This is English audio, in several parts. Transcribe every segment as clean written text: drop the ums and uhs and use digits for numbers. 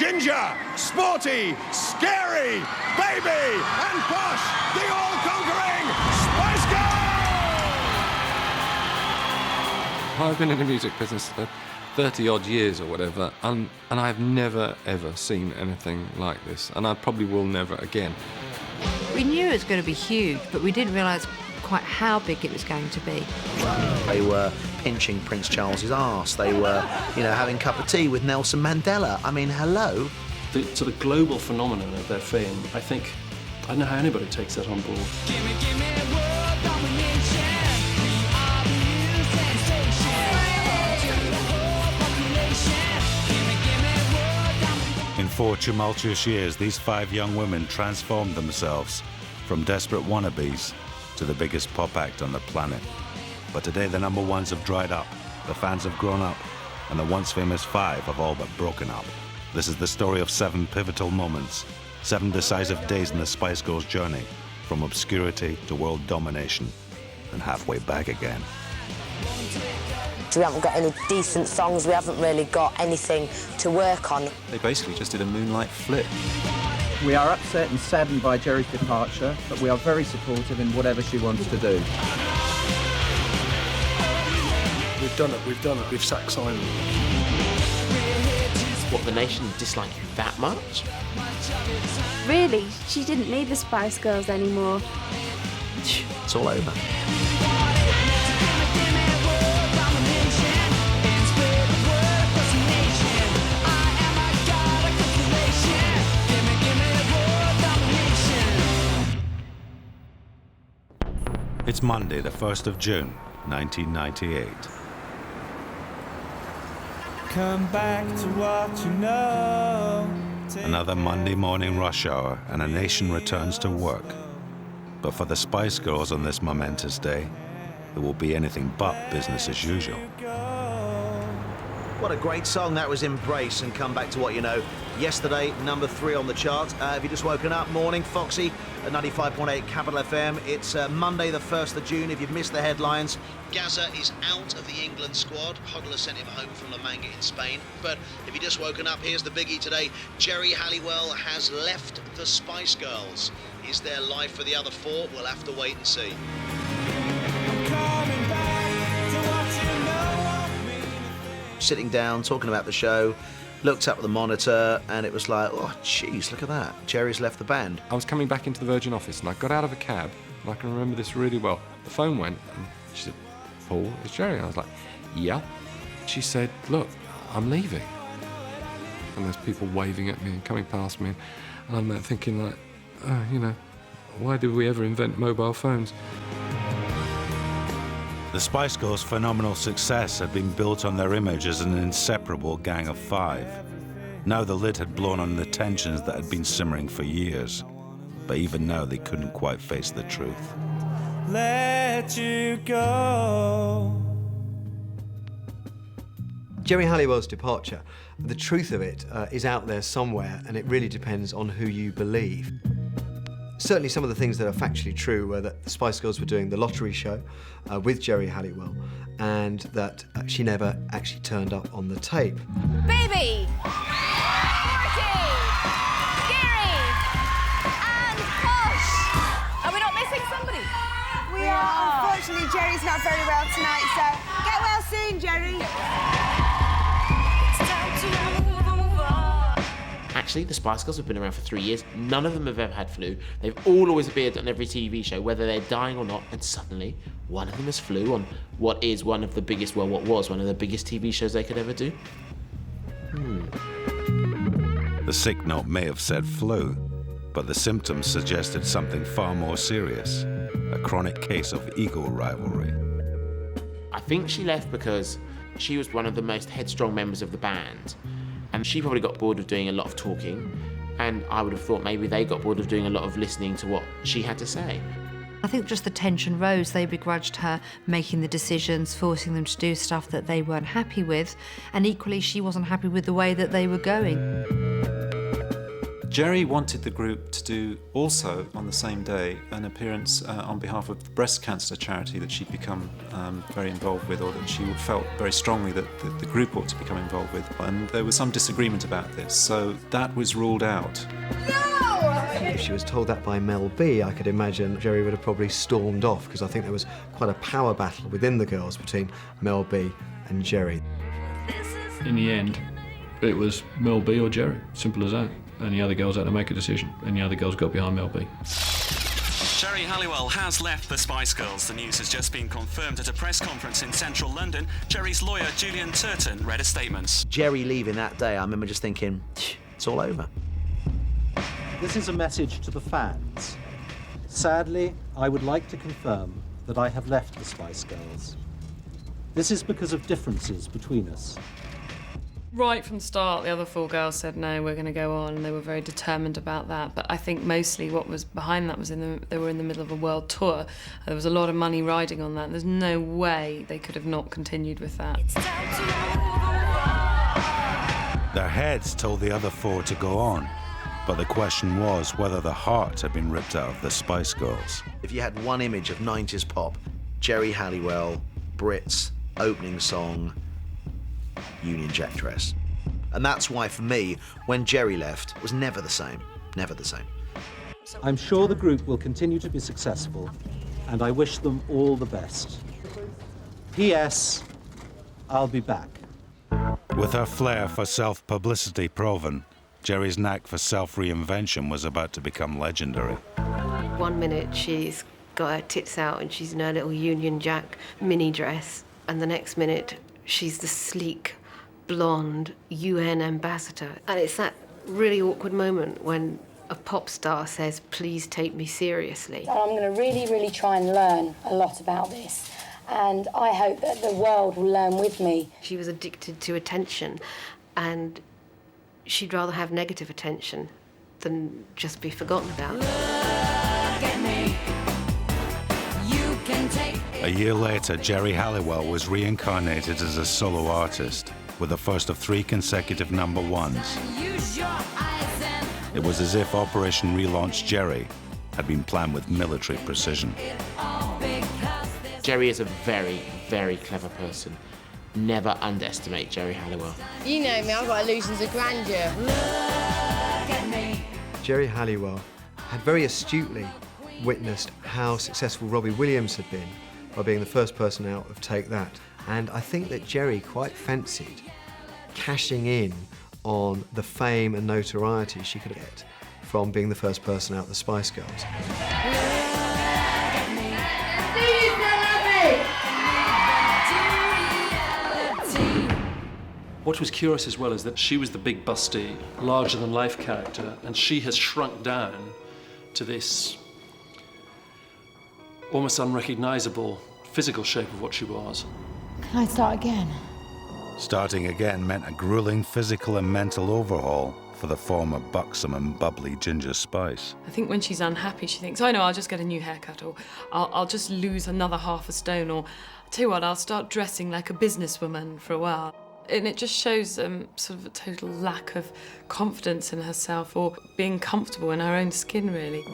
Ginger, Sporty, Scary, Baby, and Posh, the all-conquering Spice Girls! I've been in the music business for 30-odd years or whatever, and I've never, ever seen anything like this, and I probably will never again. We knew it was going to be huge, but we didn't realise quite how big it was going to be. They were pinching Prince Charles's arse. They were, having a cup of tea with Nelson Mandela. I mean, hello. The sort of global phenomenon of their fame, I don't know how anybody takes that on board. In 4 tumultuous years, these 5 young women transformed themselves from desperate wannabes to the biggest pop act on the planet. But today the number ones have dried up, the fans have grown up, and the once famous 5 have all but broken up. This is the story of 7 pivotal moments, 7 decisive days in the Spice Girls' journey, from obscurity to world domination, and halfway back again. We haven't got any decent songs, we haven't really got anything to work on. They basically just did a Moonlight flip. We are upset and saddened by Geri's departure, but we are very supportive in whatever she wants to do. We've done it, we've sacked Simon. What, the nation dislike you that much? Really, she didn't need the Spice Girls anymore. It's all over. It's Monday, the 1st of June, 1998. Come back to what you know. Another Monday morning rush hour, and a nation returns to work. But for the Spice Girls on this momentous day, it will be anything but business as usual. What a great song that was, Embrace, and Come Back to What You Know. Yesterday, number 3 on the chart. Have you just woken up? Morning, Foxy at 95.8 Capital FM. It's Monday, the 1st of June. If you've missed the headlines, Gaza is out of the England squad. Hodler sent him home from La Manga in Spain. But if you've just woken up, here's the biggie today. Geri Halliwell has left the Spice Girls. Is there life for the other 4? We'll have to wait and see. Sitting down, talking about the show, looked up at the monitor, and it was like, oh, jeez, look at that. Geri's left the band. I was coming back into the Virgin office, and I got out of a cab, and I can remember this really well. The phone went, and she said, Paul, it's Geri. And I was like, yeah. She said, look, I'm leaving. And there's people waving at me and coming past me, and I'm there thinking, like, why did we ever invent mobile phones? The Spice Girls' phenomenal success had been built on their image as an inseparable gang of 5. Now the lid had blown on the tensions that had been simmering for years. But even now they couldn't quite face the truth. Let you go. Geri Halliwell's departure, the truth of it is out there somewhere, and it really depends on who you believe. Certainly some of the things that are factually true were that the Spice Girls were doing the lottery show with Geri Halliwell, and that she never actually turned up on the tape. Baby! Marty! Geri! And Posh! Are we not missing somebody? We are. Unfortunately, Geri's not very well tonight, so get well soon, Geri. Actually, the Spice Girls have been around for 3 years. None of them have ever had flu. They've all always appeared on every TV show, whether they're dying or not, and suddenly one of them has flu on what is one of the biggest, well, what was one of the biggest TV shows they could ever do. The sick note may have said flu, but the symptoms suggested something far more serious, a chronic case of ego rivalry. I think she left because she was one of the most headstrong members of the band, and she probably got bored of doing a lot of talking, and I would have thought maybe they got bored of doing a lot of listening to what she had to say. I think just the tension rose. They begrudged her making the decisions, forcing them to do stuff that they weren't happy with, and equally she wasn't happy with the way that they were going. Jerry wanted the group to do also on the same day an appearance on behalf of the breast cancer charity that she'd become very involved with, or that she felt very strongly that the group ought to become involved with. And there was some disagreement about this, so that was ruled out. If she was told that by Mel B, I could imagine Jerry would have probably stormed off, because I think there was quite a power battle within the girls between Mel B and Jerry. In the end, it was Mel B or Jerry, simple as that. And the other girls had to make a decision, and the other girls got behind Mel B. Geri Halliwell has left the Spice Girls. The news has just been confirmed at a press conference in central London. Geri's lawyer, Julian Turton, read a statement. Geri leaving that day, I remember just thinking, it's all over. This is a message to the fans. Sadly, I would like to confirm that I have left the Spice Girls. This is because of differences between us. Right from the start, the other four girls said, no, we're going to go on, and they were very determined about that. But I think mostly what was behind that was they were in the middle of a world tour. There was a lot of money riding on that, and there's no way they could have not continued with that. Their heads told the other four to go on, but the question was whether the heart had been ripped out of the Spice Girls. If you had one image of 90s pop, Geri Halliwell, Brits, opening song, Union Jack dress. And that's why, for me, when Geri left, it was never the same. Never the same. I'm sure the group will continue to be successful, and I wish them all the best. P.S. I'll be back. With her flair for self-publicity proven, Geri's knack for self-reinvention was about to become legendary. 1 minute she's got her tits out and she's in her little Union Jack mini dress, and the next minute she's the sleek, blonde UN ambassador. And it's that really awkward moment when a pop star says, please take me seriously. I'm going to really try and learn a lot about this, and I hope that the world will learn with me. She was addicted to attention, and she'd rather have negative attention than just be forgotten about. A year later, Geri Halliwell was reincarnated as a solo artist, with the first of 3 consecutive #1s. It was as if Operation Relaunch Geri had been planned with military precision. Geri is a very, very clever person. Never underestimate Geri Halliwell. You know me, I've got illusions of grandeur. Geri Halliwell had very astutely witnessed how successful Robbie Williams had been by being the first person out of Take That. And I think that Geri quite fancied cashing in on the fame and notoriety she could get from being the first person out of the Spice Girls. What was curious as well is that she was the big, busty, larger-than-life character, and she has shrunk down to this almost unrecognisable physical shape of what she was. Can I start again? Starting again meant a grueling physical and mental overhaul for the former buxom and bubbly Ginger Spice. I think when she's unhappy, she thinks, oh no, I'll just get a new haircut, or I'll just lose another half a stone, or I'll tell you what, I'll start dressing like a businesswoman for a while. And it just shows sort of a total lack of confidence in herself, or being comfortable in her own skin, really.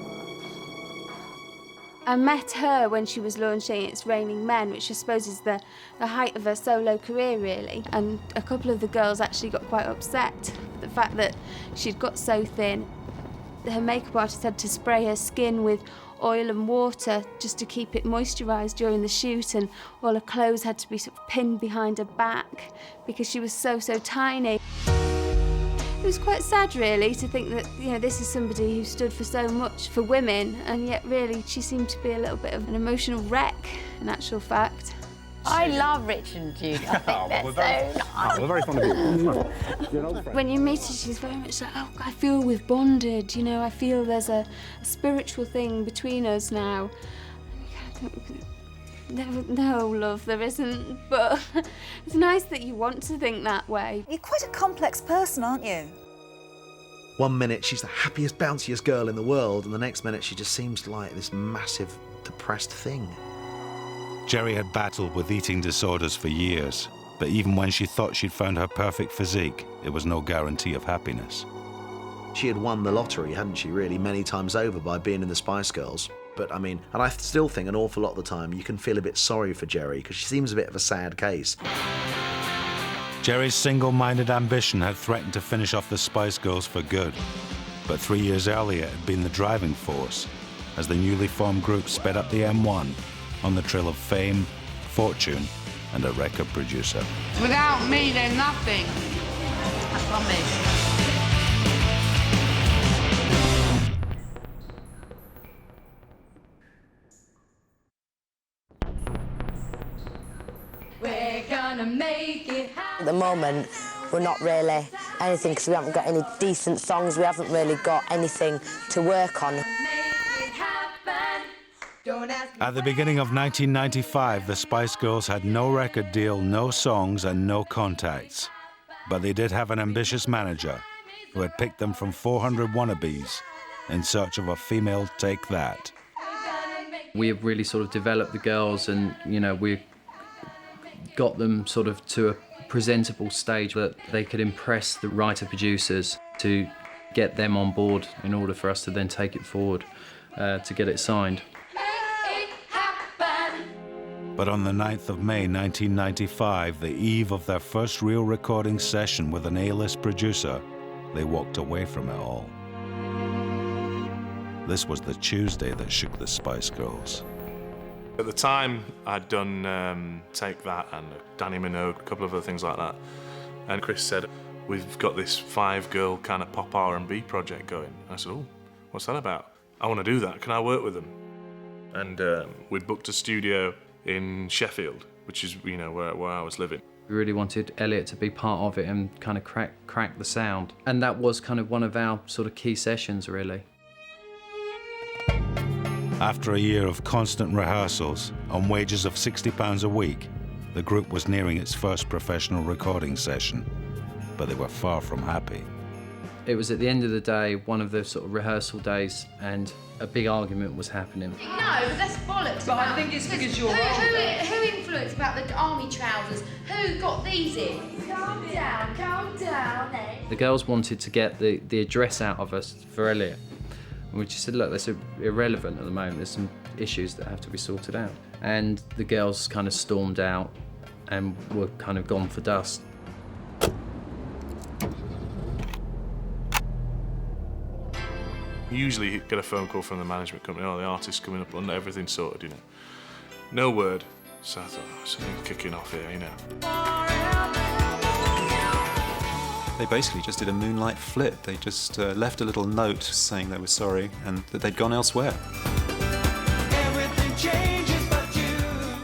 I met her when she was launching It's Raining Men, which I suppose is the height of her solo career, really. And a couple of the girls actually got quite upset at the fact that she'd got so thin. Her makeup artist had to spray her skin with oil and water just to keep it moisturised during the shoot, and all her clothes had to be sort of pinned behind her back because she was so tiny. It was quite sad, really, to think that, you know, this is somebody who stood for so much for women, and yet really she seemed to be a little bit of an emotional wreck, in actual fact. I love Rich and Judy. I think they're so nice. We're very fond of you. When you meet her, she's very much like, oh, I feel we've bonded, you know, I feel there's a spiritual thing between us now. No, love, there isn't, but it's nice that you want to think that way. You're quite a complex person, aren't you? 1 minute she's the happiest, bounciest girl in the world, and the next minute she just seems like this massive, depressed thing. Geri had battled with eating disorders for years, but even when she thought she'd found her perfect physique, it was no guarantee of happiness. She had won the lottery, hadn't she, really, many times over by being in the Spice Girls. But I mean, and I still think an awful lot of the time you can feel a bit sorry for Geri because she seems a bit of a sad case. Geri's single-minded ambition had threatened to finish off the Spice Girls for good. But 3 years earlier it had been the driving force as the newly formed group sped up the M1 on the trail of fame, fortune, and a record producer. Without me, they're nothing. I promise. Make it happen. At the moment, we're not really anything because we haven't got any decent songs. We haven't really got anything to work on. At the beginning of 1995, the Spice Girls had no record deal, no songs, and no contacts. But they did have an ambitious manager who had picked them from 400 wannabes in search of a female take that. We have really sort of developed the girls, and, you know, we got them sort of to a presentable stage that they could impress the writer-producers to get them on board in order for us to then take it forward to get it signed. But on the 9th of May 1995, the eve of their first real recording session with an A-list producer, they walked away from it all. This was the Tuesday that shook the Spice Girls. At the time, I'd done Take That and Danny Minogue, a couple of other things like that. And Chris said, we've got this 5-girl kind of pop R&B project going. I said, oh, what's that about? I want to do that. Can I work with them? And we'd booked a studio in Sheffield, which is, you know, where I was living. We really wanted Elliot to be part of it and kind of crack the sound. And that was kind of one of our sort of key sessions, really. After a year of constant rehearsals, on wages of £60 a week, the group was nearing its first professional recording session, but they were far from happy. It was at the end of the day, one of the sort of rehearsal days, and a big argument was happening. No, but that's bollocks. But I think it's because you're Who influenced about the army trousers? Who got these in? Calm down, eh? The girls wanted to get the address out of us for Elliot. And we just said, look, that's irrelevant at the moment. There's some issues that have to be sorted out. And the girls kind of stormed out and were kind of gone for dust. Usually you get a phone call from the management company, oh, the artist's coming up on everything sorted, you know. No word. So I thought, oh, something's kicking off here, you know. They basically just did a moonlight flip. They just left a little note saying they were sorry and that they'd gone elsewhere.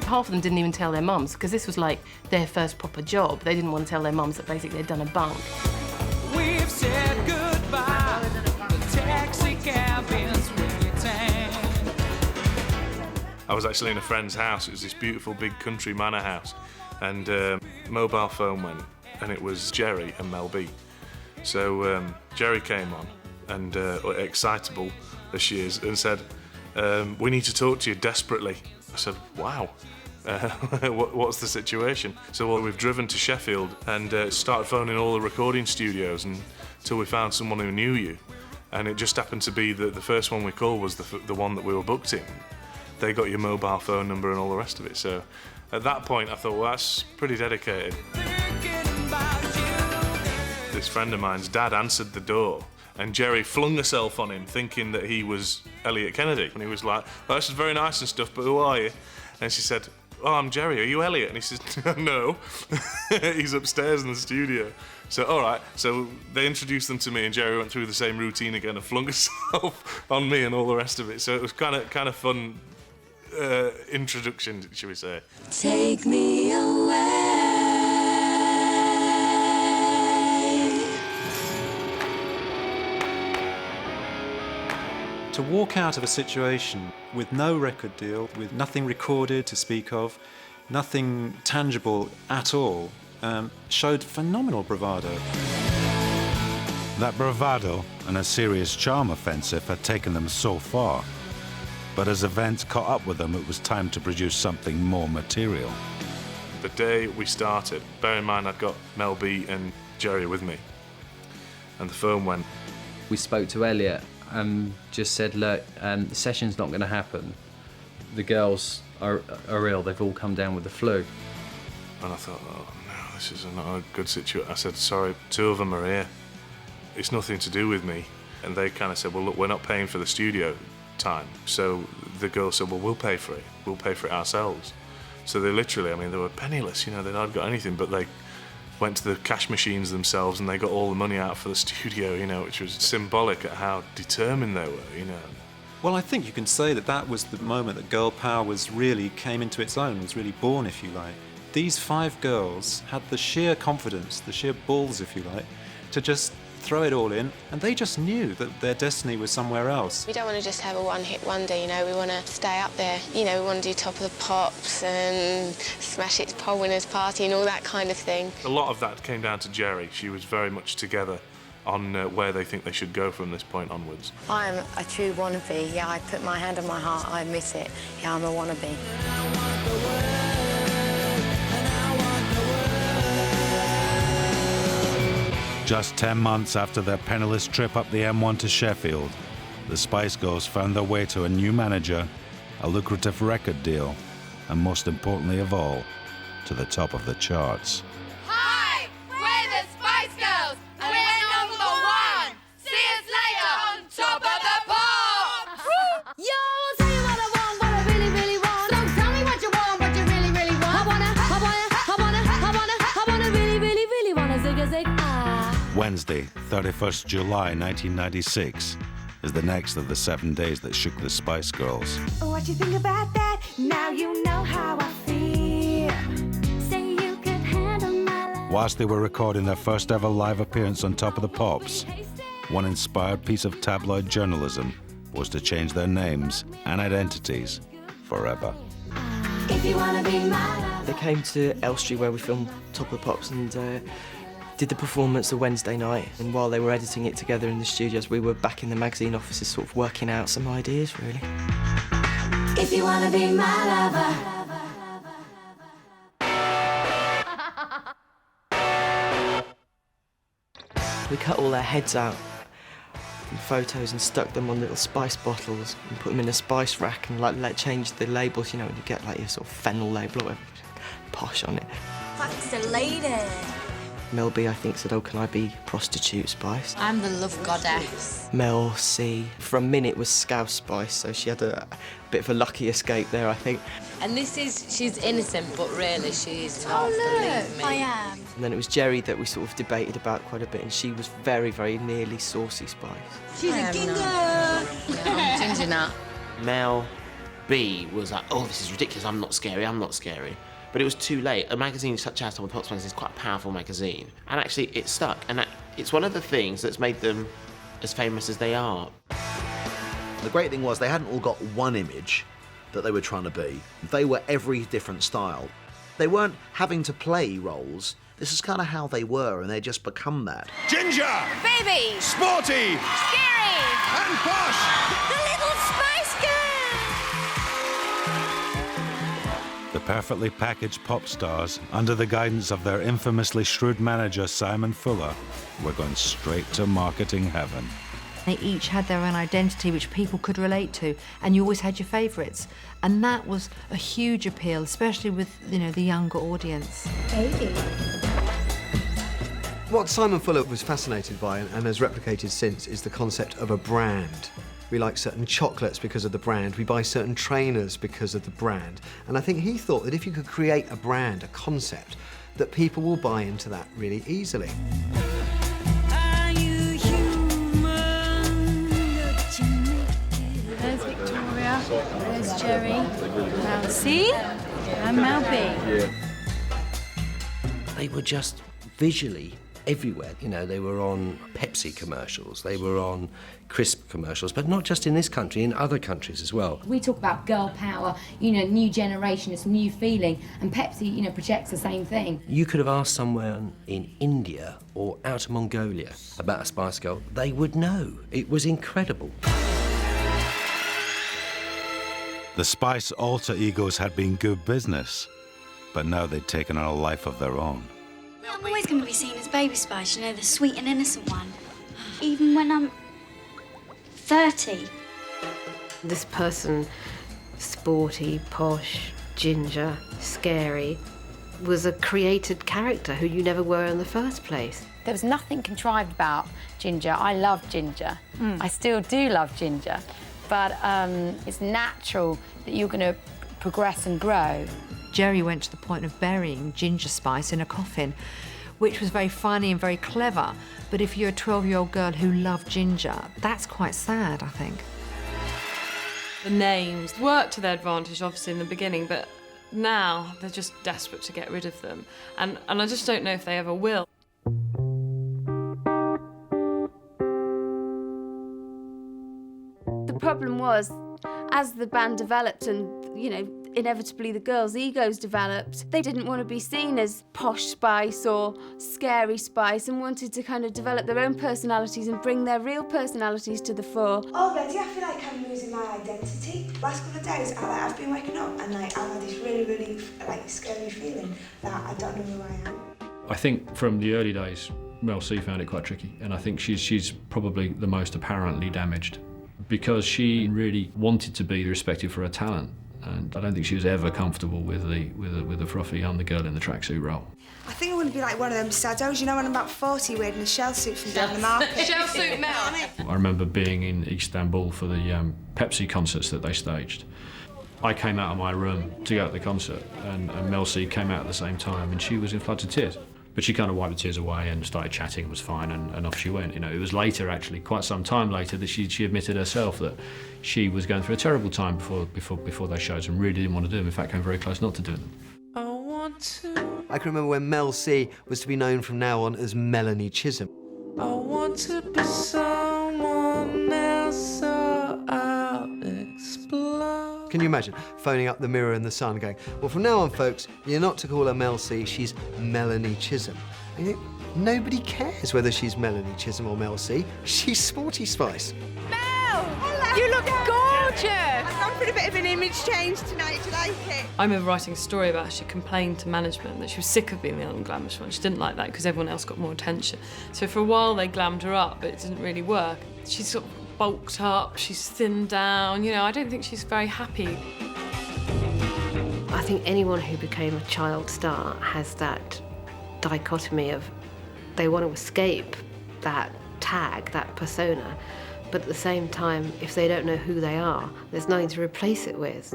Half of them didn't even tell their mums, because this was like their first proper job. They didn't want to tell their mums that basically they'd done a bunk. We've said goodbye. The taxi cabins waiting. I was actually in a friend's house. It was this beautiful big country manor house. And mobile phone went, and it was Geri and Mel B. So Geri came on, and excitable as she is, and said, we need to talk to you desperately. I said, wow, what's the situation? So well, we've driven to Sheffield and started phoning all the recording studios until we found someone who knew you. And it just happened to be that the first one we called was the one that we were booked in. They got your mobile phone number and all the rest of it. So at that point, I thought, well, that's pretty dedicated. This friend of mine's dad answered the door, and Geri flung herself on him, thinking that he was Elliot Kennedy. And he was like, well, this is very nice and stuff, but who are you? And she said, oh, I'm Geri, are you Elliot? And he says, no, he's upstairs in the studio. So, all right, so they introduced them to me, and Geri went through the same routine again and flung herself on me and all the rest of it. So it was kind of fun introduction, should we say. Take me away. To walk out of a situation with no record deal, with nothing recorded to speak of, nothing tangible at all, showed phenomenal bravado. That bravado and a serious charm offensive had taken them so far. But as events caught up with them, it was time to produce something more material. The day we started, bear in mind I'd got Mel B and Geri with me, and the phone went, We spoke to Elliot and just said, look, the session's not going to happen. The girls are ill, they've all come down with the flu. And I thought, oh no, this is not a good situation. I said, sorry, 2 of them are here. It's nothing to do with me. And they kind of said, well, look, we're not paying for the studio time. So the girls said, well, we'll pay for it. We'll pay for it ourselves. So they literally, I mean, they were penniless, you know, they'd not got anything, but they went to the cash machines themselves and they got all the money out for the studio, you know, which was symbolic at how determined they were, you know. Well, I think you can say that that was the moment that girl power came into its own, was really born, if you like. These 5 girls had the sheer confidence, the sheer balls, if you like, to just throw it all in, and they just knew that their destiny was somewhere else. We don't want to just have a one-hit wonder, you know, we want to stay up there. You know, we want to do Top of the Pops and Smash It's Poll Winners Party and all that kind of thing. A lot of that came down to Jerry. She was very much together on where they think they should go from this point onwards. I'm a true wannabe. Yeah, I put my hand on my heart, I admit it. Yeah, I'm a wannabe. Just 10 months after their penniless trip up the M1 to Sheffield, the Spice Girls found their way to a new manager, a lucrative record deal, and most importantly of all, to the top of the charts. Hi, we're the Spice Girls, and we're #1. See us later on Top of the Pops. Yo, I'll tell you what I want, what I really, really want. So tell me what you want, what you really, really want. I wanna really, really, really wanna zig a zig. Wednesday, 31st July 1996, is the next of the 7 days that shook the Spice Girls. What you think about that? Now you know how I feel. Say you could handle my love. Whilst they were recording their first ever live appearance on Top of the Pops, one inspired piece of tabloid journalism was to change their names and identities forever. If you wanna be my love. They came to Elstree where we filmed Top of the Pops and did the performance the Wednesday night, and while they were editing it together in the studios, we were back in the magazine offices sort of working out some ideas, really. If you wanna be my lover. We cut all their heads out from photos and stuck them on little spice bottles and put them in a spice rack and like change the labels, you know, and you get like your sort of fennel label or whatever, posh on it. That's a lady. Mel B, I think, said, oh, can I be prostitute Spice? I'm the love goddess. Mel C, for a minute, was Scouse Spice, so she had a bit of a lucky escape there, I think. And she's innocent, but really she's not, believe me. I am. And then it was Jerry that we sort of debated about quite a bit, and she was very, very nearly Saucy Spice. She's a ginger. I'm ginger now. Mel B was like, oh, this is ridiculous, I'm not scary. But it was too late. A magazine such as Top of the Pops magazine is quite a powerful magazine. And actually, it stuck. And it's one of the things that's made them as famous as they are. The great thing was they hadn't all got one image that they were trying to be. They were every different style. They weren't having to play roles. This is kind of how they were, and they just become that. Ginger! Baby! Sporty! Scary! And posh! The little Spice Girl! The perfectly packaged pop stars, under the guidance of their infamously shrewd manager Simon Fuller, were going straight to marketing heaven. They each had their own identity which people could relate to, and you always had your favourites. And that was a huge appeal, especially with, you know, the younger audience. What Simon Fuller was fascinated by and has replicated since is the concept of a brand. We like certain chocolates because of the brand, we buy certain trainers because of the brand. And I think he thought that if you could create a brand, a concept, that people will buy into that really easily. There's Victoria, there's Jerry, Mel C, and Mel B. They were just visually everywhere. You know, they were on Pepsi commercials, they were on crisp commercials, but not just in this country, in other countries as well. We talk about girl power, you know, new generation, it's a new feeling, and Pepsi, you know, projects the same thing. You could have asked someone in India or out of Mongolia about a Spice Girl, they would know. It was incredible. The Spice alter egos had been good business, but now they'd taken on a life of their own. I'm always going to be seen as Baby Spice, you know, the sweet and innocent one. Even when I'm 30. This person, sporty, posh, ginger, scary, was a created character who you never were in the first place. There was nothing contrived about Ginger. I love Ginger. I still do love Ginger. But it's natural that you're going to progress and grow. Jerry went to the point of burying Ginger Spice in a coffin, which was very funny and very clever. But if you're a 12-year-old girl who loved Ginger, that's quite sad, I think. The names worked to their advantage, obviously, in the beginning, but now they're just desperate to get rid of them. And I just don't know if they ever will. The problem was, as the band developed and, you know, inevitably the girls' egos developed, they didn't want to be seen as posh Spice or scary Spice and wanted to kind of develop their own personalities and bring their real personalities to the fore. Already, I feel like I'm losing my identity. Last couple of days, I've been waking up and I've had this really, scary feeling that I don't know who I am. I think from the early days, Mel C found it quite tricky, and I think she's probably the most apparently damaged because she really wanted to be respected for her talent. And I don't think she was ever comfortable with the frothy "I'm the girl in the tracksuit" role. I think I want to be like one of them saddos, you know, when I'm about 40 wearing a shell suit from down the market. Shell suit Mel. I remember being in Istanbul for the Pepsi concerts that they staged. I came out of my room to go to the concert, and Mel C came out at the same time, and she was in floods of tears. But she kind of wiped the tears away and started chatting, was fine, and off she went. You know, it was later, actually, quite some time later, that she admitted herself that she was going through a terrible time before those shows and really didn't want to do them. In fact, came very close not to do them. I can remember when Mel C was to be known from now on as Melanie Chisholm. I want to be someone else, so I'll explode. Can you imagine phoning up the Mirror and the Sun going, well, from now on, folks, you're not to call her Mel C, she's Melanie Chisholm. And you think, nobody cares whether she's Melanie Chisholm or Mel C. She's Sporty Spice. Mel! Hello! You look gorgeous! I've gone for a bit of an image change tonight. Do you like it? I remember writing a story about how she complained to management that she was sick of being the unglamorous one. She didn't like that because everyone else got more attention. So for a while they glammed her up, but it didn't really work. She's sort of bulked up, she's thinned down, you know, I don't think she's very happy. I think anyone who became a child star has that dichotomy of they want to escape that tag, that persona, but at the same time, if they don't know who they are, there's nothing to replace it with.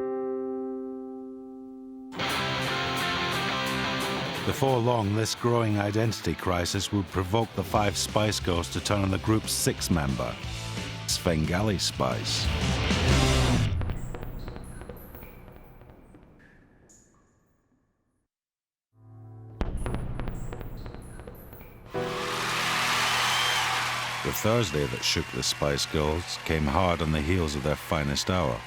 Before long, this growing identity crisis would provoke the 5 Spice Girls to turn on the group's 6th member, Svengali Spice. The Thursday that shook the Spice Girls came hard on the heels of their finest hour.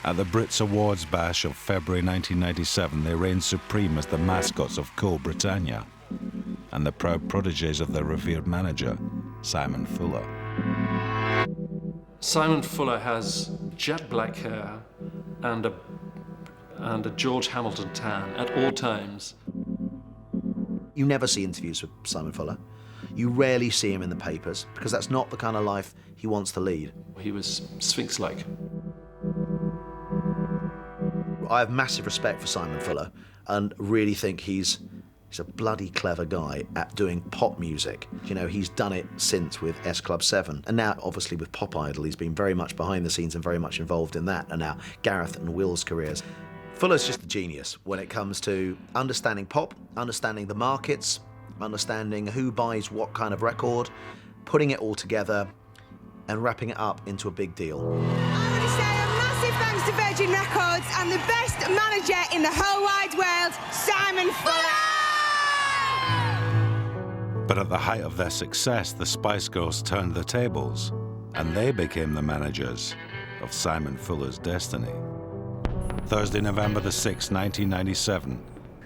At the Brits Awards Bash of February 1997, they reigned supreme as the mascots of Cool Britannia and the proud protégés of their revered manager, Simon Fuller. Simon Fuller has jet black hair and a George Hamilton tan at all times. You never see interviews with Simon Fuller. You rarely see him in the papers because that's not the kind of life he wants to lead. He was Sphinx-like. I have massive respect for Simon Fuller and really think he's a bloody clever guy at doing pop music. You know, he's done it since with S Club 7, and now obviously with Pop Idol, he's been very much behind the scenes and very much involved in that, and now Gareth and Will's careers. Fuller's just a genius when it comes to understanding pop, understanding the markets, understanding who buys what kind of record, putting it all together and wrapping it up into a big deal. I want to say a massive thanks to Virgin Records and the best manager in the whole wide world, Simon Fuller! But at the height of their success, the Spice Girls turned the tables, and they became the managers of Simon Fuller's destiny. Thursday, November the 6th, 1997,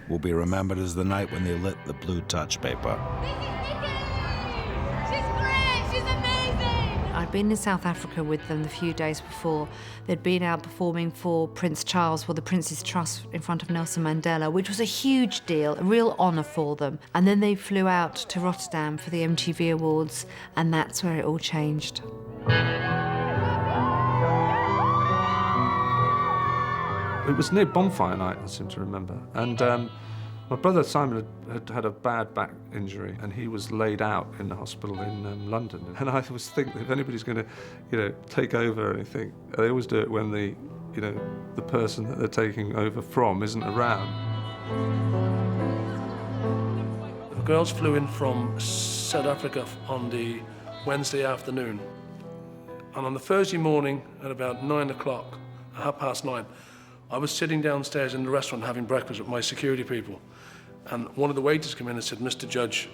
will be remembered as the night when they lit the blue touch paper. I'd been in South Africa with them the few days before. They'd been out performing for Prince Charles, for the Prince's Trust in front of Nelson Mandela, which was a huge deal, a real honour for them. And then they flew out to Rotterdam for the MTV Awards, and that's where it all changed. It was near bonfire night, I seem to remember. And my brother Simon had a bad back injury, and he was laid out in the hospital in London. And I always think that if anybody's going to, take over or anything, they always do it when the person that they're taking over from isn't around. The girls flew in from South Africa on the Wednesday afternoon. And on the Thursday morning at about 9 o'clock, 9:30, I was sitting downstairs in the restaurant having breakfast with my security people. And one of the waiters came in and said, "Mr. Judge,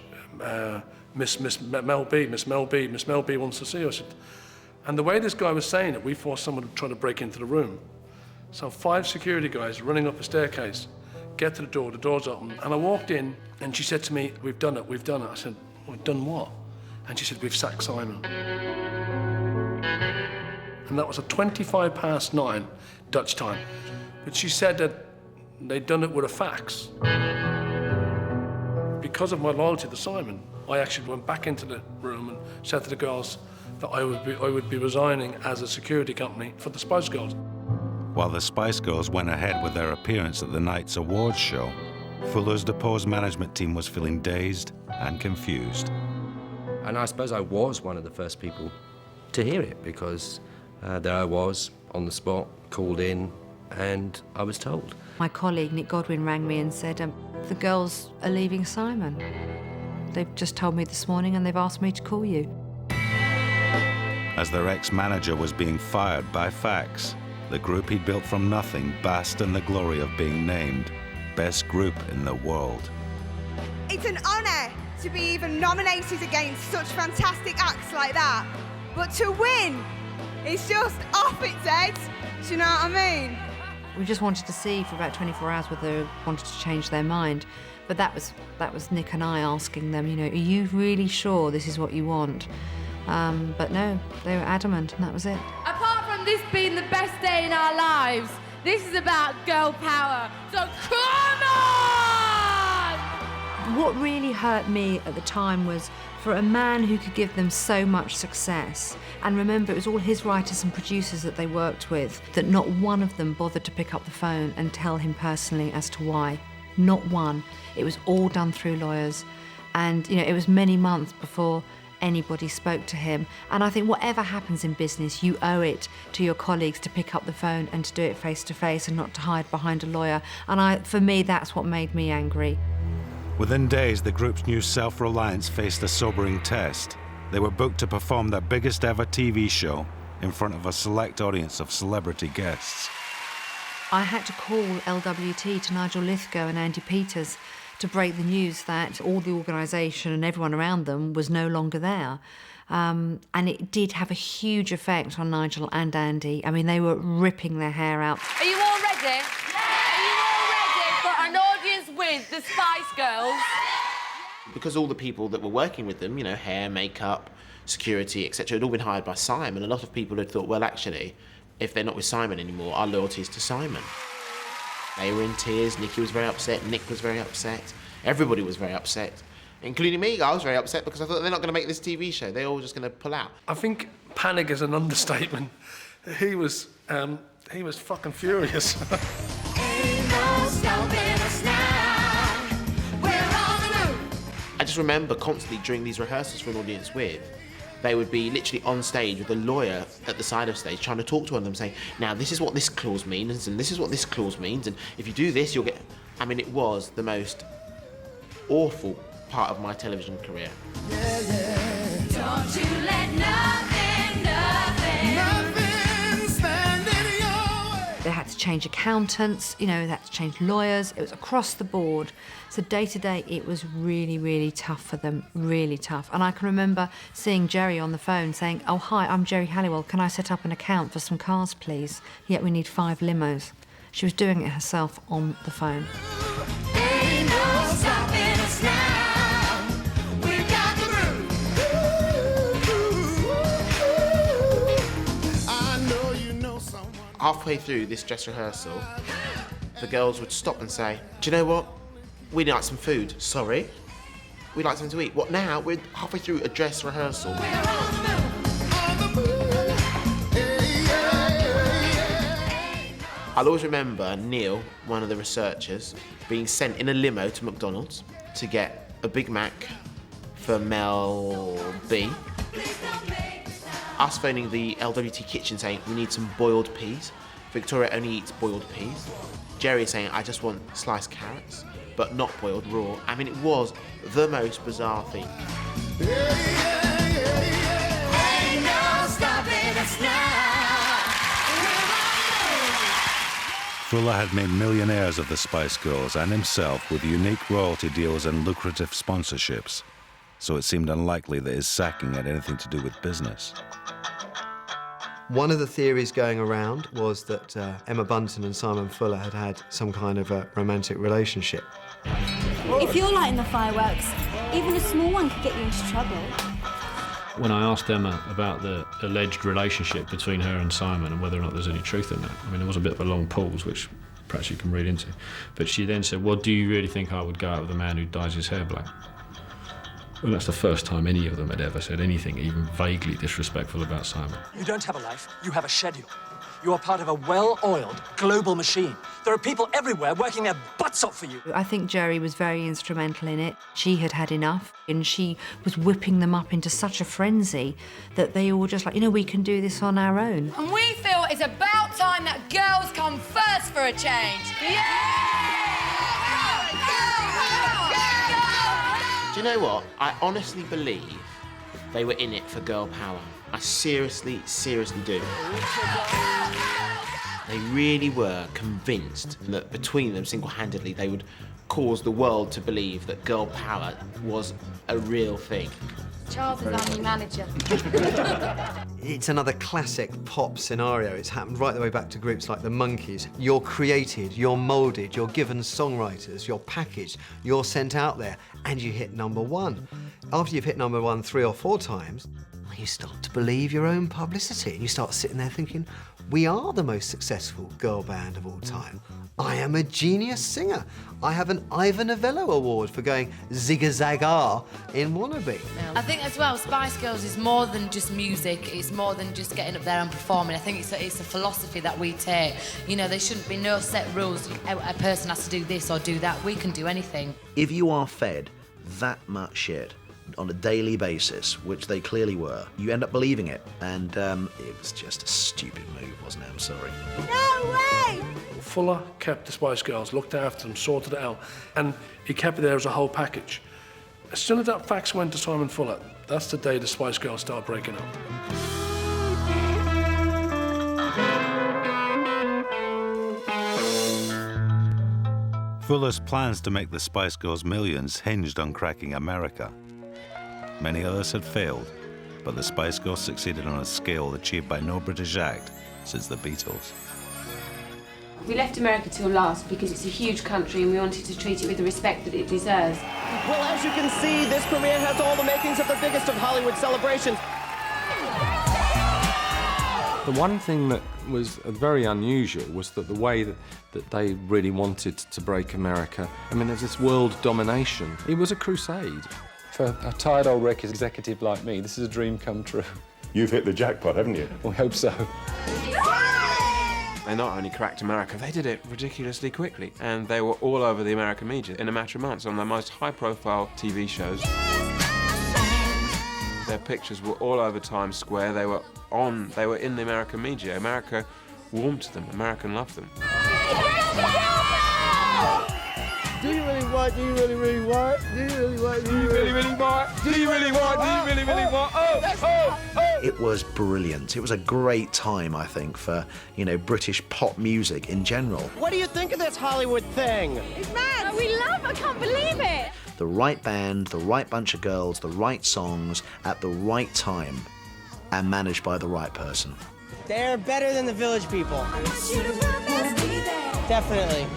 Miss Mel B wants to see you." I said, and the way this guy was saying it, we thought someone would try to break into the room. So 5 security guys running up a staircase, get to the door's open. And I walked in and she said to me, "We've done it. I said, "We've done what?" And she said, "We've sacked Simon." And that was at 9:25 Dutch time. But she said that they'd done it with a fax. Because of my loyalty to Simon, I actually went back into the room and said to the girls that I would be resigning as a security company for the Spice Girls. While the Spice Girls went ahead with their appearance at the night's awards show, Fuller's deposed management team was feeling dazed and confused. And I suppose I was one of the first people to hear it, because there I was, on the spot, called in, and I was told. My colleague, Nick Godwin, rang me and said, the girls are leaving Simon. They've just told me this morning and they've asked me to call you. As their ex-manager was being fired by fax, the group he'd built from nothing basked in the glory of being named best group in the world. It's an honour to be even nominated against such fantastic acts like that. But to win, it's just off its head. Do you know what I mean? We just wanted to see for about 24 hours whether they wanted to change their mind. But that was Nick and I asking them, are you really sure this is what you want? But no, they were adamant, and that was it. Apart from this being the best day in our lives, this is about girl power. So come on! What really hurt me at the time was for a man who could give them so much success. And remember, it was all his writers and producers that they worked with, that not one of them bothered to pick up the phone and tell him personally as to why. Not one. It was all done through lawyers. And, it was many months before anybody spoke to him. And I think whatever happens in business, you owe it to your colleagues to pick up the phone and to do it face to face and not to hide behind a lawyer. And for me, that's what made me angry. Within days, the group's new self-reliance faced a sobering test. They were booked to perform their biggest ever TV show in front of a select audience of celebrity guests. I had to call LWT to Nigel Lithgow and Andy Peters to break the news that all the organisation and everyone around them was no longer there. And it did have a huge effect on Nigel and Andy. I mean, they were ripping their hair out. Are you all ready? Are you all ready for an audience with the Spice Girls? Because all the people that were working with them, hair, makeup, security, etc., had all been hired by Simon, a lot of people had thought, well, actually, if they're not with Simon anymore, our loyalty is to Simon. They were in tears, Nikki was very upset, Nick was very upset, everybody was very upset, including me. I was very upset because I thought they're not going to make this TV show, they're all just going to pull out. I think panic is an understatement. He was fucking furious. Ain't no stopping us now. We're on the move. I just remember constantly during these rehearsals for an audience with, they would be literally on stage with a lawyer at the side of stage trying to talk to one of them, saying, now this is what this clause means, and this is what this clause means, and if you do this, you'll get... I mean, it was the most awful part of my television career. Don't you let nothing stand in your way. They had to change accountants, they had to change lawyers. It was across the board. So day to day, it was really, really tough for them, really tough. And I can remember seeing Jerry on the phone saying, oh, hi, I'm Jerry Halliwell. Can I set up an account for some cars, please? Yet we need 5 limos. She was doing it herself on the phone. Ain't no stopping us now. We've got the groove. I know you know someone. Halfway through this dress rehearsal, the girls would stop and say, do you know what? We'd like some food. Sorry? We'd like something to eat. What now? We're halfway through a dress rehearsal. I I'll always remember Neil, one of the researchers, being sent in a limo to McDonald's to get a Big Mac for Mel B. Us phoning the LWT kitchen saying, we need some boiled peas. Victoria only eats boiled peas. Jerry is saying, I just want sliced carrots, but not boiled raw. I mean, it was the most bizarre thing. Ain't no stopping us now. Fuller had made millionaires of the Spice Girls and himself with unique royalty deals and lucrative sponsorships, so it seemed unlikely that his sacking had anything to do with business. One of the theories going around was that Emma Bunton and Simon Fuller had had some kind of a romantic relationship. If you're lighting the fireworks, even a small one could get you into trouble. When I asked Emma about the alleged relationship between her and Simon and whether or not there's any truth in that, I mean, there was a bit of a long pause, which perhaps you can read into. But she then said, well, do you really think I would go out with a man who dyes his hair black? Well, that's the first time any of them had ever said anything even vaguely disrespectful about Simon. You don't have a life, you have a schedule. You are part of a well-oiled global machine. There are people everywhere working their butts off for you. I think Jerry was very instrumental in it. She had had enough, and she was whipping them up into such a frenzy that they all just like, you know, we can do this on our own. And we feel it's about time that girls come first for a change. Do you know what? I honestly believe they were in it for girl power. I seriously, seriously do. They really were convinced that between them, single-handedly, they would cause the world to believe that girl power was a real thing. Charles is our new manager. It's another classic pop scenario. It's happened right the way back to groups like the Monkees. You're created, you're moulded, you're given songwriters, you're packaged, you're sent out there, and you hit #1. After you've hit #1 3 or 4 times, you start to believe your own publicity, and you start sitting there thinking, we are the most successful girl band of all time. I am a genius singer. I have an Ivor Novello Award for going zig-a-zag-ah in Wannabe. I think as well, Spice Girls is more than just music. It's more than just getting up there and performing. I think it's a philosophy that we take. You know, there shouldn't be no set rules. A person has to do this or do that. We can do anything. If you are fed that much shit on a daily basis, which they clearly were, you end up believing it. And it was just a stupid move, wasn't it? I'm sorry. No way! Fuller kept the Spice Girls, looked after them, sorted it out, and he kept it there as a whole package. As soon as that fax went to Simon Fuller, that's the day the Spice Girls started breaking up. Fuller's plans to make the Spice Girls millions hinged on cracking America. Many others had failed, but the Spice Girls succeeded on a scale achieved by no British act since the Beatles. We left America till last because it's a huge country and we wanted to treat it with the respect that it deserves. Well, as you can see, this premiere has all the makings of the biggest of Hollywood celebrations. The one thing that was very unusual was that the way that they really wanted to break America, I mean, there's this world domination. It was a crusade. For a tired old record executive like me, this is a dream come true. You've hit the jackpot, haven't you? We hope so. They not only cracked America, they did it ridiculously quickly. And they were all over the American media in a matter of months on their most high-profile TV shows. Their pictures were all over Times Square. They were in the American media. America warmed to them. America loved them. Do you really want? Do you really, really want? Do you really want? Do you really, really want? Do you really want? Do you really, really want? It was brilliant. It was a great time, I think, for, you know, British pop music in general. What do you think of this Hollywood thing? It's mad! We love it, I can't believe it! The right band, the right bunch of girls, the right songs at the right time, and managed by the right person. They're better than the Village People. Definitely.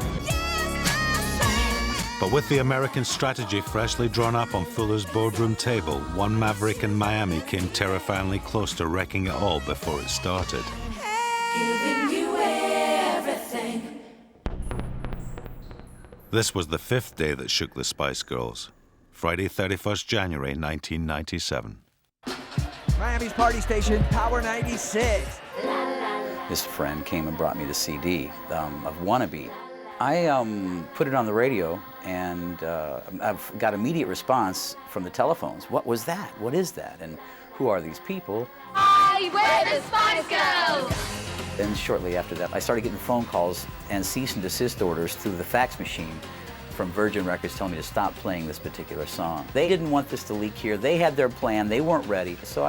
But with the American strategy freshly drawn up on Fuller's boardroom table, one maverick in Miami came terrifyingly close to wrecking it all before it started. Giving you everything. This was the 5th day that shook the Spice Girls, Friday, 31st January 1997. Miami's party station, Power 96. his friend came and brought me the CD of Wannabe. I put it on the radio, and I've got immediate response from the telephones. What was that? What is that? And who are these people? Hi, we're the Spice Girls! And shortly after that, I started getting phone calls and cease and desist orders through the fax machine from Virgin Records telling me to stop playing this particular song. They didn't want this to leak here. They had their plan. They weren't ready. So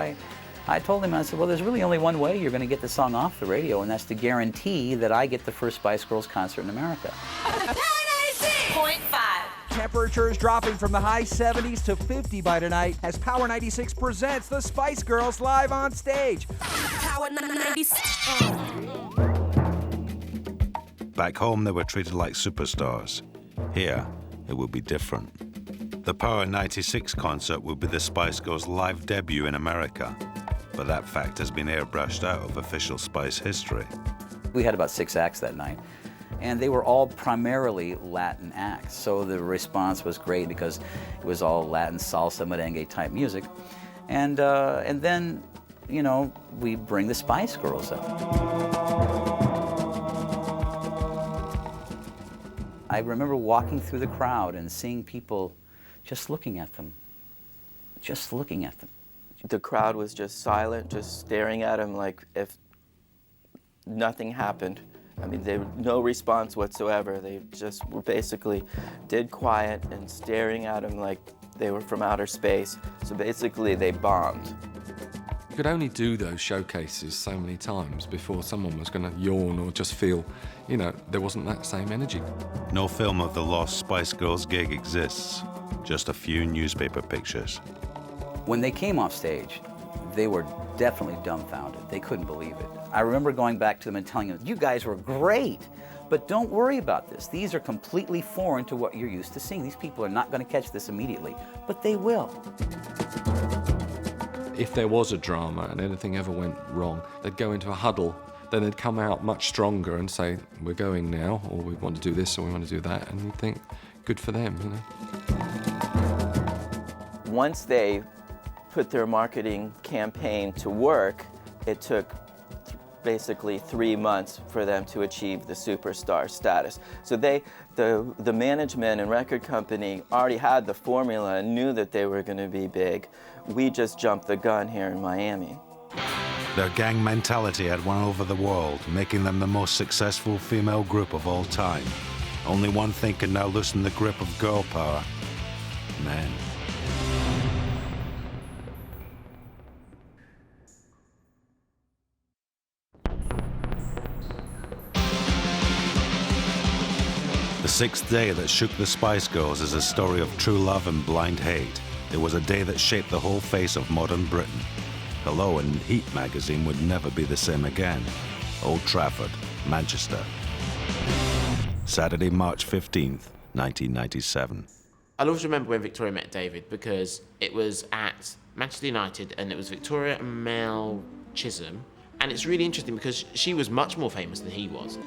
I told them, I said, well, there's really only one way you're going to get the song off the radio, and that's to guarantee that I get the first Spice Girls concert in America. Temperatures dropping from the high 70s to 50 by tonight as Power 96 presents the Spice Girls live on stage. Power 96. Back home, they were treated like superstars. Here, it would be different. The Power 96 concert would be the Spice Girls' live debut in America, but that fact has been airbrushed out of official Spice history. We had about 6 acts that night, and they were all primarily Latin acts. So the response was great because it was all Latin salsa, merengue type music. And then, you know, we bring the Spice Girls up. I remember walking through the crowd and seeing people just looking at them, just looking at them. The crowd was just silent, just staring at him like if nothing happened. I mean, there was no response whatsoever. They just were basically dead quiet and staring at him like they were from outer space. So basically, they bombed. You could only do those showcases so many times before someone was going to yawn or just feel, you know, there wasn't that same energy. No film of the lost Spice Girls gig exists, just a few newspaper pictures. When they came off stage, they were definitely dumbfounded. They couldn't believe it. I remember going back to them and telling them, you guys were great, but don't worry about this. These are completely foreign to what you're used to seeing. These people are not going to catch this immediately, but they will. If there was a drama and anything ever went wrong, they'd go into a huddle, then they'd come out much stronger and say, we're going now, or we want to do this, or we want to do that, and you'd think, good for them, you know. Once they put their marketing campaign to work, it took basically 3 months for them to achieve the superstar status. So the management and record company already had the formula and knew that they were going to be big. We just jumped the gun here in Miami. Their gang mentality had won over the world, making them the most successful female group of all time. Only one thing can now loosen the grip of girl power: men. The sixth day that shook the Spice Girls is a story of true love and blind hate. It was a day that shaped the whole face of modern Britain. Hello and Heat magazine would never be the same again. Old Trafford, Manchester. Saturday, March 15th, 1997. I'll always remember when Victoria met David because it was at Manchester United and it was Victoria and Mel Chisholm. And it's really interesting because she was much more famous than he was.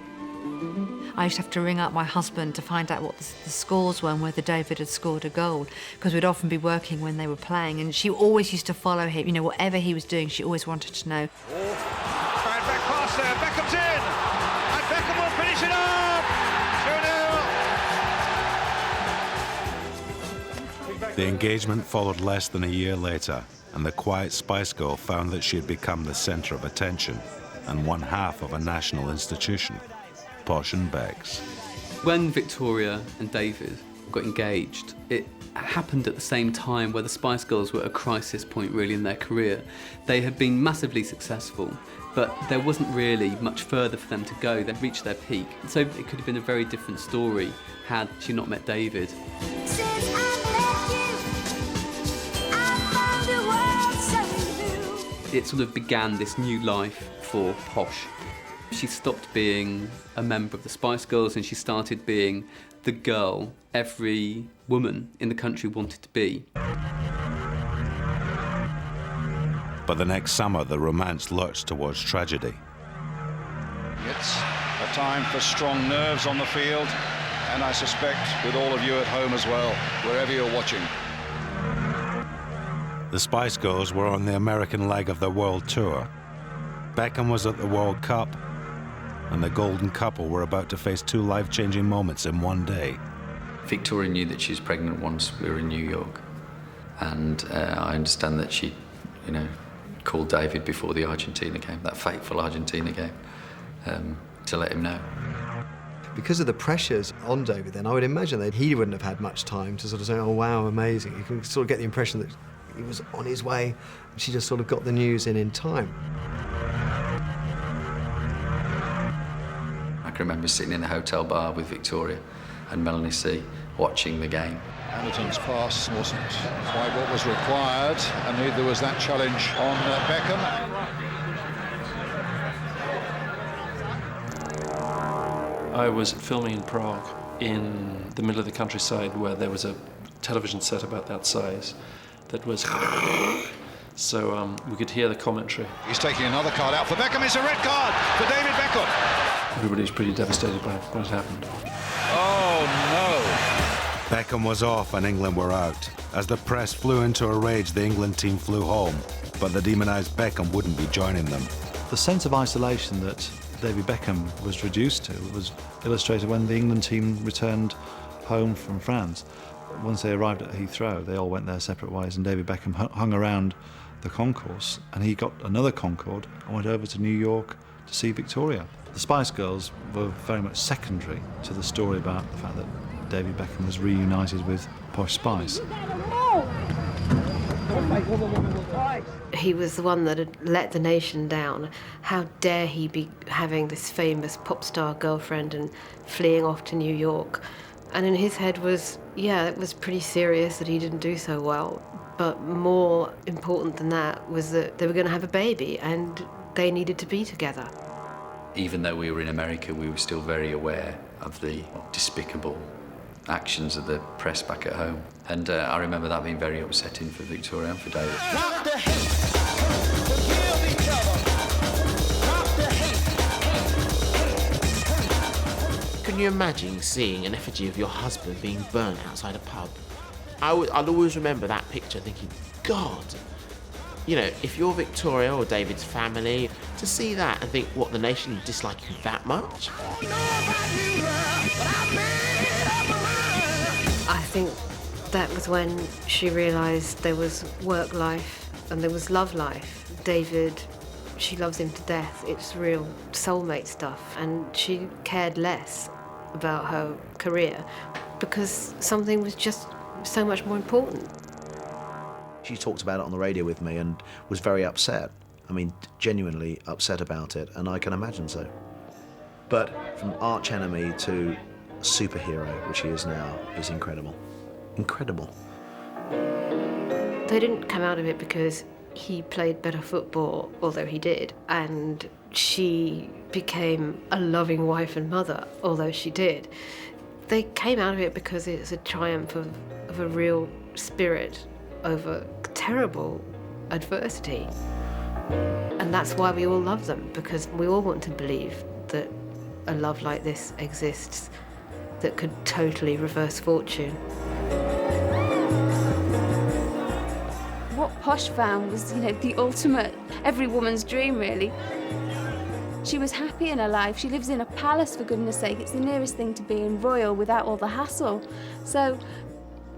I used to have to ring up my husband to find out what the scores were and whether David had scored a goal, because we'd often be working when they were playing, and she always used to follow him. You know, whatever he was doing, she always wanted to know. Right back pass there, Beckham's in, and Beckham will finish it up! 2-0. The engagement followed less than a year later, and the quiet Spice Girl found that she had become the centre of attention and one half of a national institution. Posh and Becks. When Victoria and David got engaged, it happened at the same time where the Spice Girls were at a crisis point really in their career. They had been massively successful, but there wasn't really much further for them to go. They'd reached their peak. So it could have been a very different story had she not met David. It sort of began this new life for Posh. She stopped being a member of the Spice Girls and she started being the girl every woman in the country wanted to be. But the next summer, the romance lurched towards tragedy. It's a time for strong nerves on the field, and I suspect with all of you at home as well, wherever you're watching. The Spice Girls were on the American leg of their world tour. Beckham was at the World Cup, and the golden couple were about to face two life-changing moments in one day. Victoria knew that she was pregnant once we were in New York, and I understand that she, called David before the Argentina game, that fateful Argentina game, to let him know. Because of the pressures on David then, I would imagine that he wouldn't have had much time to sort of say, oh wow, amazing. You can sort of get the impression that he was on his way, and she just sort of got the news in time. I can remember sitting in a hotel bar with Victoria and Melanie C watching the game. Hamilton's pass wasn't quite what was required, and neither was that challenge on Beckham. I was filming in Prague, in the middle of the countryside, where there was a television set about that size that was so we could hear the commentary. He's taking another card out for Beckham. It's a red card for David Beckham. Everybody's pretty devastated by what had happened. Oh no! Beckham was off and England were out. As the press flew into a rage, the England team flew home, but the demonised Beckham wouldn't be joining them. The sense of isolation that David Beckham was reduced to was illustrated when the England team returned home from France. Once they arrived at Heathrow, they all went their separate ways, and David Beckham hung around the concourse, and he got another Concorde and went over to New York to see Victoria. The Spice Girls were very much secondary to the story about the fact that David Beckham was reunited with Posh Spice. He was the one that had let the nation down. How dare he be having this famous pop star girlfriend and fleeing off to New York? And in his head was, yeah, it was pretty serious that he didn't do so well. But more important than that was that they were going to have a baby and they needed to be together. Even though we were in America, we were still very aware of the despicable actions of the press back at home. And I remember that being very upsetting for Victoria and for David. Stop the hate. Forgive each other. Stop the hate. Can you imagine seeing an effigy of your husband being burnt outside a pub? I'll always remember that picture thinking, God, if you're Victoria or David's family, to see that and think, what, the nation dislike you that much? I think that was when she realised there was work life and there was love life. David, she loves him to death. It's real soulmate stuff. And she cared less about her career because something was just so much more important. She talked about it on the radio with me and was very upset. I mean, genuinely upset about it, and I can imagine so. But from arch enemy to superhero, which he is now, is incredible. Incredible. They didn't come out of it because he played better football, although he did, and she became a loving wife and mother, although she did. They came out of it because it's a triumph of a real spirit over terrible adversity. And that's why we all love them, because we all want to believe that a love like this exists that could totally reverse fortune. What Posh found was, the ultimate, every woman's dream, really. She was happy in her life. She lives in a palace, for goodness sake. It's the nearest thing to being royal without all the hassle. So,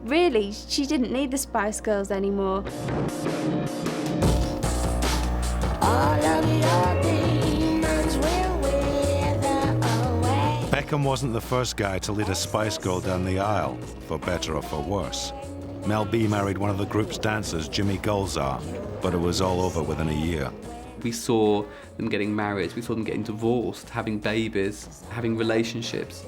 really, she didn't need the Spice Girls anymore. Beckham wasn't the first guy to lead a Spice Girl down the aisle, for better or for worse. Mel B married one of the group's dancers, Jimmy Gulzar, but it was all over within a year. We saw them getting married, we saw them getting divorced, having babies, having relationships.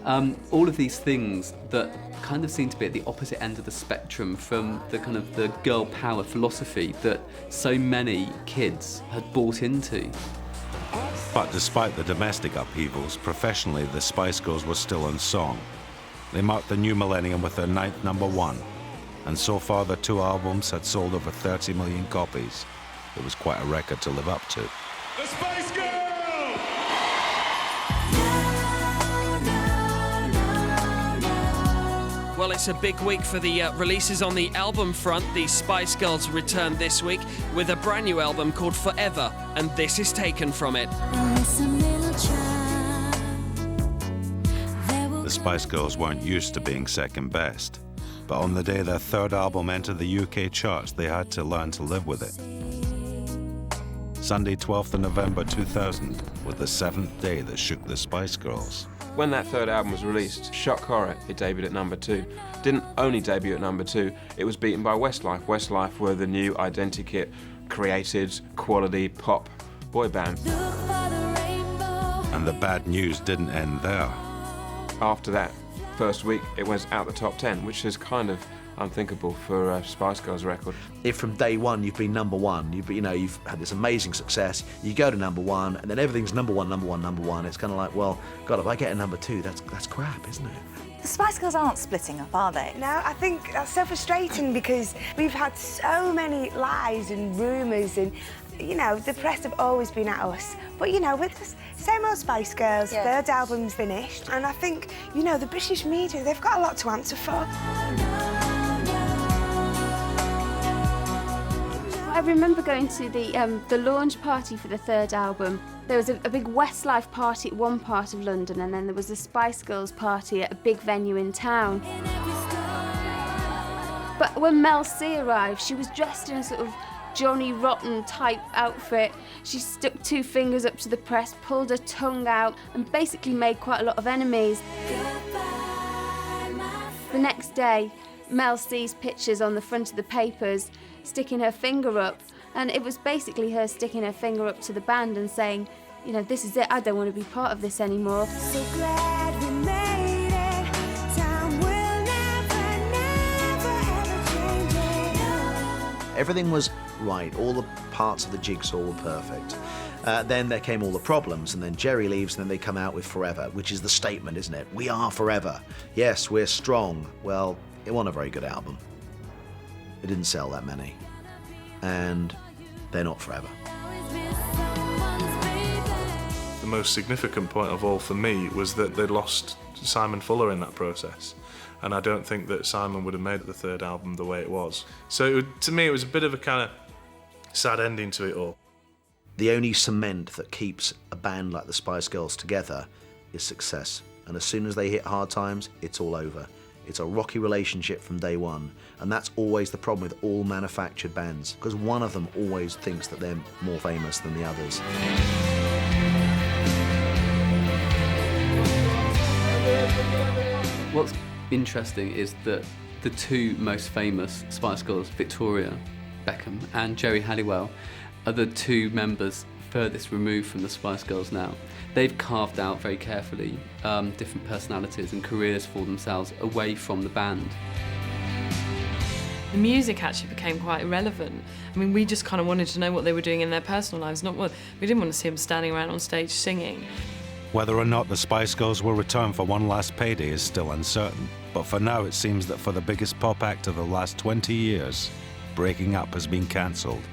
All of these things that kind of seem to be at the opposite end of the spectrum from the kind of the girl power philosophy that so many kids had bought into. But despite the domestic upheavals, professionally the Spice Girls were still in song. They marked the new millennium with their 9th #1, and so far their 2 albums had sold over 30 million copies. It was quite a record to live up to. The Spice Girls! Well, it's a big week for the releases on the album front. The Spice Girls return this week with a brand new album called Forever, and this is taken from it. The Spice Girls weren't used to being second best, but on the day their third album entered the UK charts, they had to learn to live with it. Sunday, 12th of November 2000 was the 7th day that shook the Spice Girls. When that third album was released, shock horror, it debuted at number 2. Didn't only debut at number 2, it was beaten by Westlife. Westlife were the new identikit, created, quality pop boy band. And the bad news didn't end there. After that first week, it was out the top 10, which is kind of unthinkable for a Spice Girls record. If from day one you've been number one, you've had this amazing success, you go to number one, and then everything's number one. It's kind of like, well, God, if I get a number 2, that's crap, isn't it? The Spice Girls aren't splitting up, are they? No, I think that's so frustrating because we've had so many lies and rumours and, the press have always been at us. But, with the same old Spice Girls, third album's finished, and I think, the British media, they've got a lot to answer for. I remember going to the launch party for the third album. There was a big Westlife party at one part of London, and then there was a Spice Girls party at a big venue in town. But when Mel C arrived, she was dressed in a sort of Johnny Rotten type outfit. She stuck 2 fingers up to the press, pulled her tongue out, and basically made quite a lot of enemies. The next day, Mel sees pictures on the front of the papers sticking her finger up, and it was basically her sticking her finger up to the band and saying, this is it, I don't want to be part of this anymore. So glad we made it. Time will never change it. Everything was right, all the parts of the jigsaw were perfect. Then there came all the problems, and then Jerry leaves, and then they come out with Forever, which is the statement, isn't it? We are forever. Yes, we're strong. Well, it wasn't a very good album. It didn't sell that many. And they're not forever. The most significant point of all for me was that they lost Simon Fuller in that process. And I don't think that Simon would have made the third album the way it was. So to me, it was a bit of a kind of sad ending to it all. The only cement that keeps a band like the Spice Girls together is success. And as soon as they hit hard times, it's all over. It's a rocky relationship from day one, and that's always the problem with all manufactured bands, because one of them always thinks that they're more famous than the others. What's interesting is that the 2 most famous Spice Girls, Victoria Beckham and Geri Halliwell, are the 2 members furthest removed from the Spice Girls now. They've carved out very carefully different personalities and careers for themselves away from the band. The music actually became quite irrelevant. I mean, we just kind of wanted to know what they were doing in their personal lives, we didn't want to see them standing around on stage singing. Whether or not the Spice Girls will return for one last payday is still uncertain, but for now it seems that for the biggest pop act of the last 20 years, breaking up has been cancelled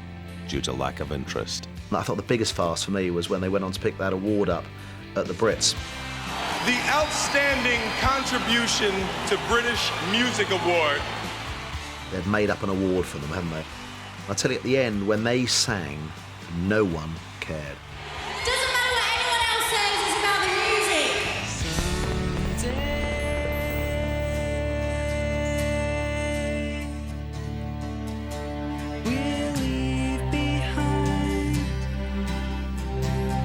due to lack of interest. I thought the biggest farce for me was when they went on to pick that award up at the Brits. The Outstanding Contribution to British Music Award. They'd made up an award for them, hadn't they? I'll tell you, at the end, when they sang, no one cared. Doesn't matter what anyone else says, it's about the music. We'll leave behind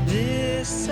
this